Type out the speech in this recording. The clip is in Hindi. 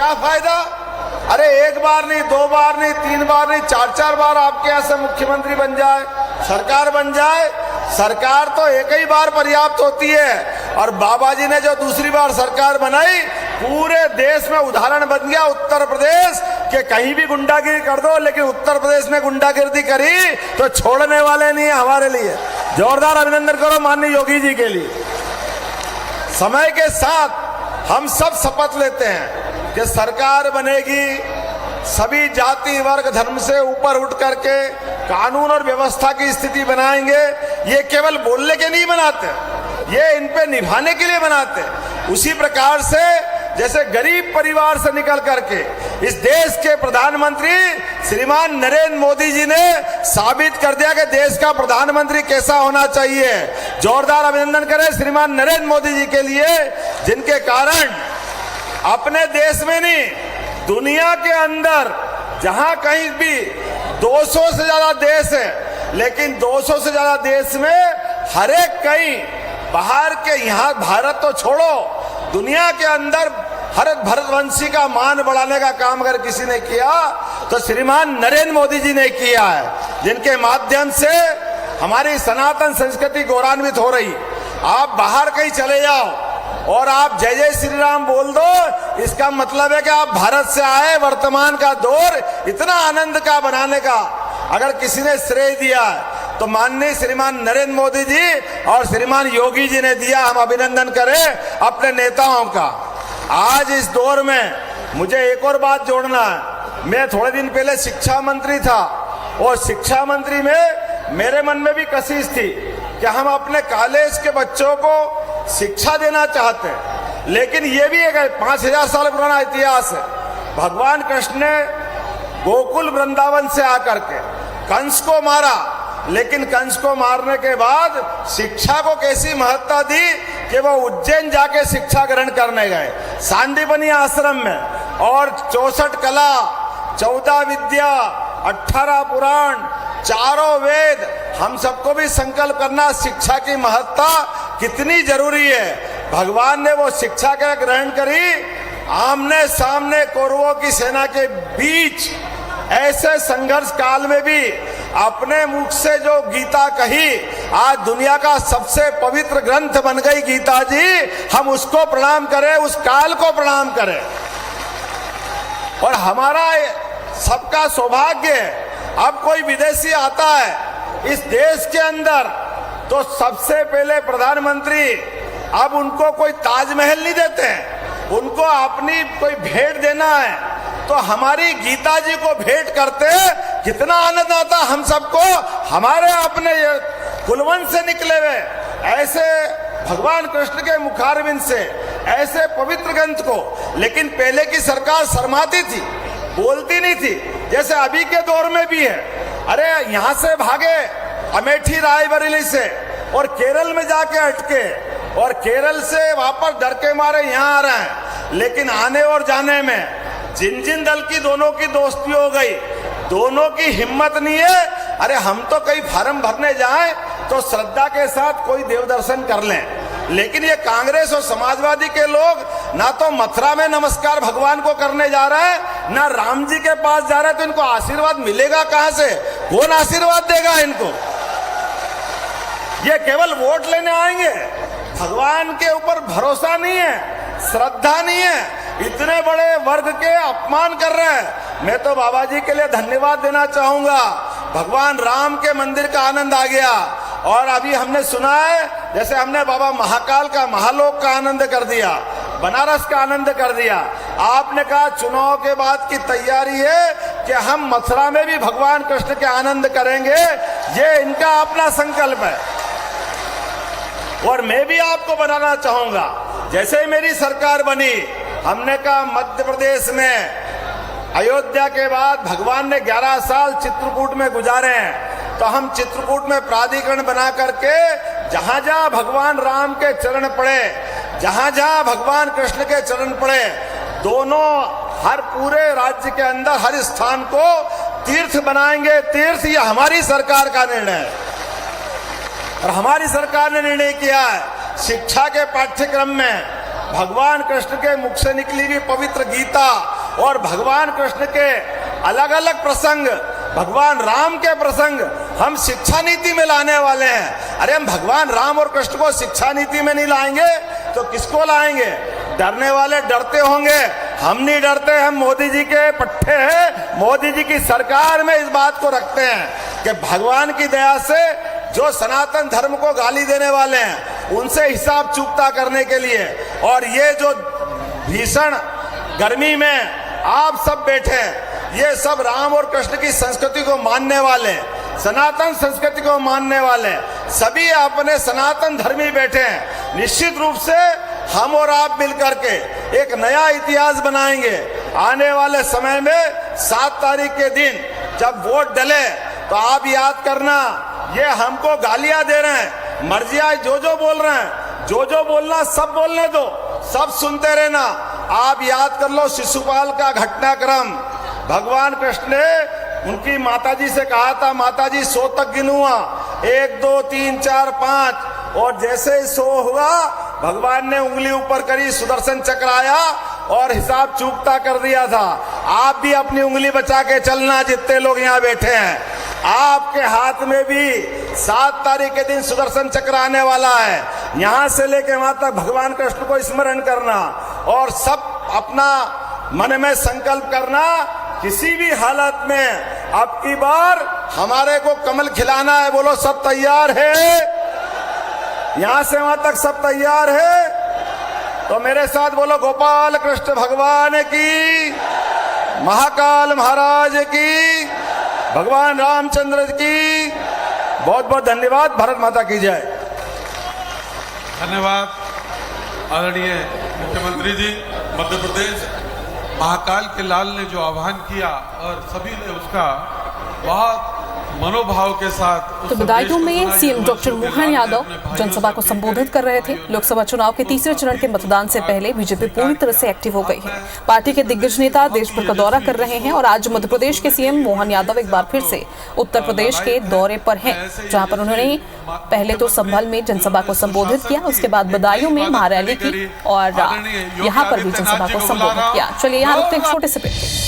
क्या फायदा? अरे एक बार नहीं, दो बार नहीं, तीन बार नहीं, चार चार बार आपके यहाँ से मुख्यमंत्री बन जाए, सरकार बन जाए। सरकार तो एक ही बार पर्याप्त होती है। और बाबा जी ने जो दूसरी बार सरकार बनाई, पूरे देश में उदाहरण बन गया उत्तर प्रदेश के। कहीं भी गुंडागिरी कर दो, लेकिन उत्तर प्रदेश में गुंडागिरी करी तो छोड़ने वाले नहीं है हमारे लिए। जोरदार अभिनंदन करो माननीय योगी जी के लिए। समय के साथ हम सब शपथ लेते हैं कि सरकार बनेगी, सभी जाति वर्ग धर्म से ऊपर उठ करके कानून और व्यवस्था की स्थिति बनाएंगे। ये केवल बोलने के नहीं बनाते, ये इन पे निभाने के लिए बनाते। उसी प्रकार से जैसे गरीब परिवार से निकल करके इस देश के प्रधानमंत्री श्रीमान नरेंद्र मोदी जी ने साबित कर दिया कि देश का प्रधानमंत्री कैसा होना चाहिए। जोरदार अभिनंदन करें श्रीमान नरेंद्र मोदी जी के लिए, जिनके कारण अपने देश में नहीं, दुनिया के अंदर जहां कहीं भी 200 से ज्यादा देश है, लेकिन 200 से ज्यादा देश में हर एक कहीं बाहर के, यहाँ भारत तो छोड़ो, दुनिया के अंदर भारतवंशी का मान बढ़ाने का काम अगर किसी ने किया तो श्रीमान नरेंद्र मोदी जी ने किया है, जिनके माध्यम से हमारी सनातन संस्कृति गौरवान्वित हो रही। आप बाहर कहीं चले जाओ और आप जय जय श्री राम बोल दो, इसका मतलब है कि आप भारत से आए। वर्तमान का दौर इतना आनंद का बनाने का अगर किसी ने श्रेय दिया तो माननीय श्रीमान नरेंद्र मोदी जी और श्रीमान योगी जी ने दिया। हम अभिनंदन करें अपने नेताओं का। आज इस दौर में मुझे एक और बात जोड़ना है। मैं थोड़े दिन पहले शिक्षा मंत्री था और शिक्षा मंत्री में मेरे मन में भी कशिश थी कि हम अपने कॉलेज के बच्चों को शिक्षा देना चाहते हैं, लेकिन ये भी एक 5000 साल पुराना इतिहास है। भगवान कृष्ण ने गोकुल वृंदावन से आकर के कंस को मारा, लेकिन कंस को मारने के बाद शिक्षा को कैसी महत्ता दी कि वो उज्जैन जाके शिक्षा ग्रहण करने गए सांदीपनी आश्रम में। और 64 कला, 14 विद्या, 18 पुराण, चारों वेद, हम सबको भी संकल्प करना शिक्षा की महत्ता कितनी जरूरी है। भगवान ने वो शिक्षा का ग्रहण करी। आमने सामने कौरवों की सेना के बीच ऐसे संघर्ष काल में भी अपने मुख से जो गीता कही, आज दुनिया का सबसे पवित्र ग्रंथ बन गई गीता जी। हम उसको प्रणाम करें, उस काल को प्रणाम करें। और हमारा सबका सौभाग्य है, अब कोई विदेशी आता है इस देश के अंदर तो सबसे पहले प्रधानमंत्री अब उनको कोई ताजमहल नहीं देते हैं, उनको अपनी कोई भेंट देना है तो हमारी गीता जी को भेंट करते। कितना आनंद आता हम सबको, हमारे अपने कुलवंश से निकले हुए ऐसे भगवान कृष्ण के मुखारविंद से ऐसे पवित्र ग्रंथ को। लेकिन पहले की सरकार शर्माती थी, बोलती नहीं थी, जैसे अभी के दौर में भी है। अरे यहाँ से भागे अमेठी रायबरेली से और केरल में जाके अटके, और केरल से वापस डर के मारे यहाँ आ रहे हैं। लेकिन आने और जाने में जिन जिन दल की दोनों की दोस्ती हो गई, दोनों की हिम्मत नहीं है। अरे हम तो कई फार्म भरने जाएं तो श्रद्धा के साथ कोई देव दर्शन कर लें, लेकिन ये कांग्रेस और समाजवादी के लोग ना तो मथुरा में नमस्कार भगवान को करने जा रहे हैं, ना राम जी के पास जा रहे हैं। तो इनको आशीर्वाद मिलेगा कहां से? कौन आशीर्वाद देगा इनको? ये केवल वोट लेने आएंगे, भगवान के ऊपर भरोसा नहीं है, श्रद्धा नहीं है, इतने बड़े वर्ग के अपमान कर रहे हैं। मैं तो बाबा जी के लिए धन्यवाद देना चाहूंगा। भगवान राम के मंदिर का आनंद आ गया, और अभी हमने सुना है जैसे हमने बाबा महाकाल का महालोक का आनंद कर दिया, बनारस का आनंद कर दिया। आपने कहा चुनाव के बाद की तैयारी है कि हम मथुरा में भी भगवान कृष्ण के आनंद करेंगे। ये इनका अपना संकल्प है, और मैं भी आपको बनाना चाहूंगा। जैसे मेरी सरकार बनी, हमने कहा मध्य प्रदेश में अयोध्या के बाद भगवान ने 11 साल चित्रकूट में गुजारे हैं, तो हम चित्रकूट में प्राधिकरण बना करके जहां जहां भगवान राम के चरण पड़े, जहां जहां भगवान कृष्ण के चरण पड़े, दोनों हर पूरे राज्य के अंदर हर स्थान को तीर्थ बनाएंगे। तीर्थ ये हमारी सरकार का निर्णय है, और हमारी सरकार ने निर्णय किया है शिक्षा के पाठ्यक्रम में भगवान कृष्ण के मुख से निकली हुई पवित्र गीता और भगवान कृष्ण के अलग अलग प्रसंग, भगवान राम के प्रसंग हम शिक्षा नीति में लाने वाले हैं। अरे हम भगवान राम और कृष्ण को शिक्षा नीति में नहीं लाएंगे तो किसको लाएंगे? डरने वाले डरते होंगे, हम नहीं डरते। हम मोदी जी के पट्टे हैं, मोदी जी की सरकार में इस बात को रखते हैं कि भगवान की दया से जो सनातन धर्म को गाली देने वाले हैं उनसे हिसाब चुकता करने के लिए, और ये जो भीषण गर्मी में आप सब बैठे हैं, ये सब राम और कृष्ण की संस्कृति को मानने वाले, सनातन संस्कृति को मानने वाले सभी अपने सनातन धर्मी बैठे हैं। निश्चित रूप से हम और आप मिलकर के एक नया इतिहास बनाएंगे। आने वाले समय में 7 तारीख के दिन जब वोट डले तो आप याद करना, ये हमको गालियां दे रहे हैं, मर्जी आज जो बोल रहे हैं, जो बोलना सब बोलने दो, सब सुनते रहना। आप याद कर लो शिशुपाल का घटनाक्रम। भगवान कृष्ण ने उनकी माताजी से कहा था, माताजी 100 तक गिनूंगा, 1 2 3 4 5, और जैसे ही 100 हुआ भगवान ने उंगली ऊपर करी, सुदर्शन चक्र आया और हिसाब चूकता कर दिया था। आप भी अपनी उंगली बचा के चलना, जितने लोग यहाँ बैठे हैं आपके हाथ में भी 7 तारीख के दिन सुदर्शन चक्र आने वाला है। यहाँ से लेके वहां तक भगवान कृष्ण को स्मरण करना और सब अपना मन में संकल्प करना, किसी भी हालत में अब की बार हमारे को कमल खिलाना है। बोलो सब तैयार है? यहां से वहां तक सब तैयार है? तो मेरे साथ बोलो गोपाल कृष्ण भगवान की, महाकाल महाराज की, भगवान रामचंद्र की बहुत बहुत धन्यवाद। भारत माता की जय। धन्यवाद आदरणीय मुख्यमंत्री जी। मध्य प्रदेश महाकाल के लाल ने जो आह्वान किया और सभी ने उसका बहुत मनोभाव के साथ तो बदायूं में सीएम डॉक्टर मोहन यादव जनसभा को संबोधित कर रहे थे। लोकसभा चुनाव के तीसरे चरण के मतदान से पहले बीजेपी पूरी तरह से एक्टिव हो गई है। पार्टी के दिग्गज नेता देश भर का दौरा कर रहे हैं और आज मध्य प्रदेश के सीएम मोहन यादव एक बार फिर से उत्तर प्रदेश के दौरे पर हैं, जहां पर उन्होंने पहले तो संभल में जनसभा को संबोधित किया, उसके बाद बदायूं में महारैली की और यहाँ पर भी जनसभा को संबोधित किया। चलिए यहाँ रुकते एक छोटे से ब्रेक।